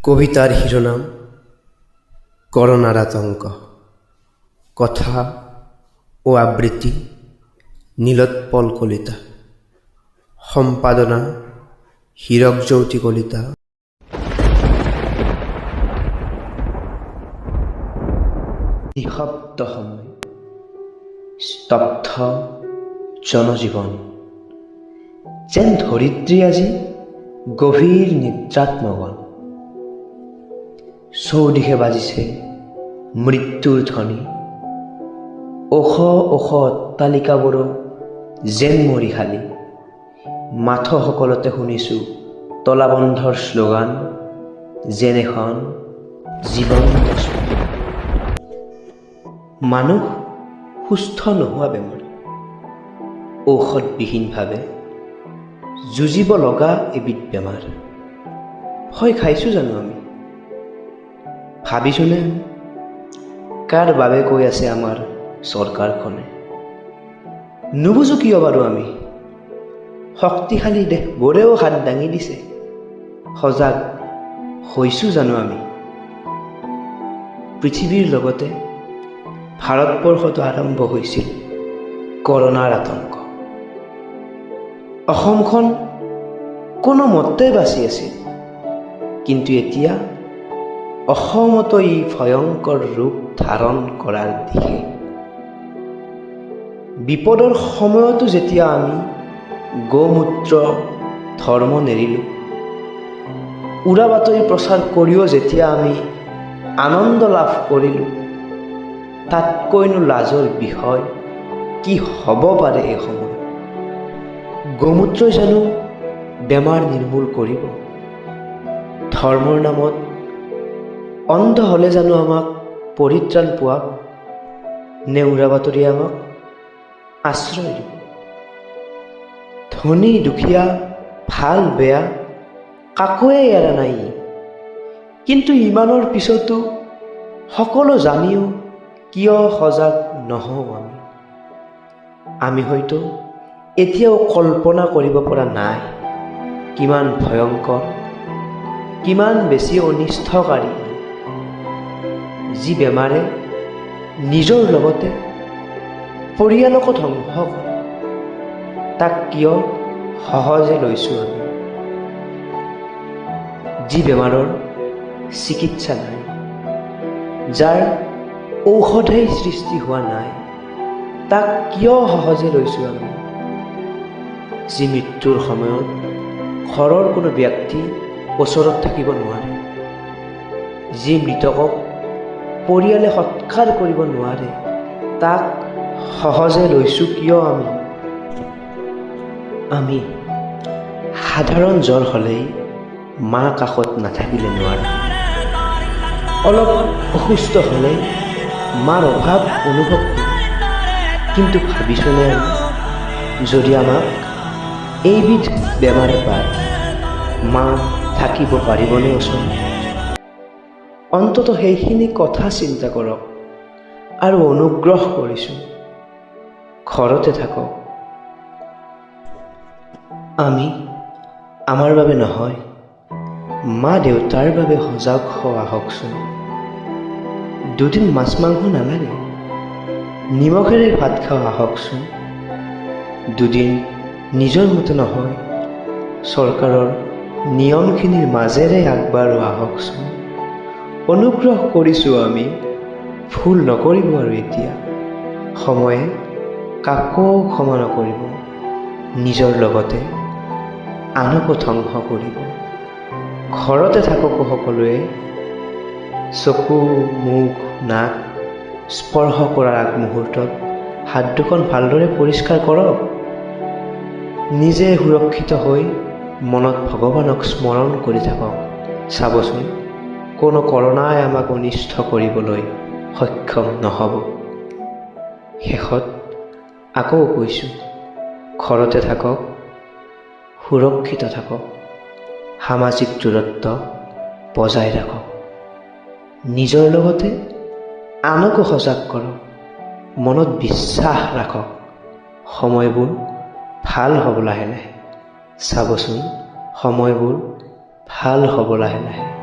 কবিতার শিরোনাম করোনার আতঙ্ক। কথা ও আবৃত্তি নীলোৎপল কলিতা। সম্পাদনা হীরকজ্যোতি কলিতা। নিঃশব্দ সময়, স্তব্ধ জনজীবন, যেন ধৰিত্ৰী আজি গভীৰ নিদ্ৰাত মগন। চৌদিশে বাজিছে মৃত্যুৰ ধ্বনি, ওখ ওখ অট্টালিকাবোৰো যেন মৰি খালী। মাথোসকলতে শুনিছোঁ তলাবন্ধৰ শ্লোগান, যেন এখন জীৱন্ত স্মৃতি। মানুহ সুস্থ নোহোৱা বেমাৰ, ঔষধবিহীনভাৱে যুঁজিব লগা এবিধ বেমাৰ। ভয় খাইছোঁ জানো আমি? ভাবিছোঁনে কাৰ বাবে কৈ আছে আমাৰ চৰকাৰখনে? নুবুজো কিয় বাৰু আমি? শক্তিশালী দেশবোৰেও হাত দাঙি দিছে। সজাগ হৈছোঁ জানো আমি? পৃথিৱীৰ লগতে ভাৰতবৰ্ষতো আৰম্ভ হৈছিল কৰোনাৰ আতংক। অসমখন কোনোমতে বাচি আছিল, কিন্তু এতিয়া অসমতো ই ভয়ংকৰ ৰূপ ধাৰণ কৰাৰ দিশে। বিপদৰ সময়তো যেতিয়া আমি গোমূত্ৰ ধৰ্ম নেৰিলোঁ, উৰা বাতৰি প্ৰচাৰ কৰিও যেতিয়া আমি আনন্দ লাভ কৰিলোঁ, তাতকৈনো লাজৰ বিষয় কি হ'ব পাৰে এই সময়? গোমূত্ৰই জানো বেমাৰ নিৰ্মূল কৰিব? ধৰ্মৰ নামত অন্ধ হ'লে জানো আমাক পৰিত্ৰাণ পোৱাব? নে উৰা বাতৰিয়ে আমাক আশ্ৰয় দিব? ধনী দুখীয়া, ভাল বেয়া কাকোৱে এৰা নাই। কিন্তু ইমানৰ পিছতো সকলো জানিও কিয় সজাগ নহওঁ আমি? আমি হয়তো এতিয়াও কল্পনা কৰিব পৰা নাই কিমান ভয়ংকৰ, কিমান বেছি অনিষ্টকাৰী যি বেমাৰে নিজৰ লগতে পৰিয়ালকো ধ্বংস কৰে। তাক কিয় সহজে লৈছোঁ আমি? যি বেমাৰৰ চিকিৎসা নাই, যাৰ ঔষধেই সৃষ্টি হোৱা নাই, তাক কিয় সহজে লৈছোঁ আমি? যি মৃত্যুৰ সময়ত ঘৰৰ কোনো ব্যক্তি ওচৰত থাকিব নোৱাৰে, যি মৃতকক পৰিয়ালে সৎকাৰ কৰিব নোৱাৰে, তাক সহজে লৈছোঁ কিয় আমি? আমি সাধাৰণ জ্বৰ হ'লেই মা কাষত নাথাকিলে নোৱাৰোঁ। অলপ অসুস্থ হ'লে মাৰ অভাৱ অনুভৱ কৰোঁ। কিন্তু ভাবিছোঁনে আমি, যদি আমাক এইবিধ বেমাৰে পায়, মা থাকিব পাৰিবনে ওচৰত? অন্ততঃ সেইখিনি কথা চিন্তা কৰক আৰু অনুগ্ৰহ কৰিছোঁ ঘৰতে থাকক। আমি আমাৰ বাবে নহয়, মা দেউতাৰ বাবে সজাগ হৈ আহকচোন। দুদিন মাছ মাংস নালাগে, নিমখেৰে ভাত খাওঁ আহকচোন। দুদিন নিজৰ মতে নহয়, চৰকাৰৰ নিয়মখিনিৰ মাজেৰে আগবাঢ়ো আহকচোন। অনুগ্ৰহ কৰিছোঁ আমি, ভুল নকৰিব আৰু এতিয়া। সময়ে কাকো ক্ষমা নকৰিব, নিজৰ লগতে আনকো ধ্বংস কৰিব। ঘৰতে থাকক সকলোৱে। চকু, মুখ, নাক স্পৰ্শ কৰাৰ আগমুহূৰ্তত হাত দুখন ভালদৰে পৰিষ্কাৰ কৰক। নিজে সুৰক্ষিত হৈ মনত ভগৱানক স্মৰণ কৰি থাকক। চাবচোন, কোনো কৰোনাই আমাক অনিষ্ট কৰিবলৈ সক্ষম নহ'ব। শেষত আকৌ কৈছোঁ, ঘৰতে থাকক, সুৰক্ষিত থাকক, সামাজিক দূৰত্ব বজাই ৰাখক। নিজৰ লগতে আনকো সজাগ কৰক, মনত বিশ্বাস ৰাখক। সময়বোৰ ভাল হ'ব লাহে লাহে। চাবচোন, সময়বোৰ ভাল হ'ব লাহে লাহে।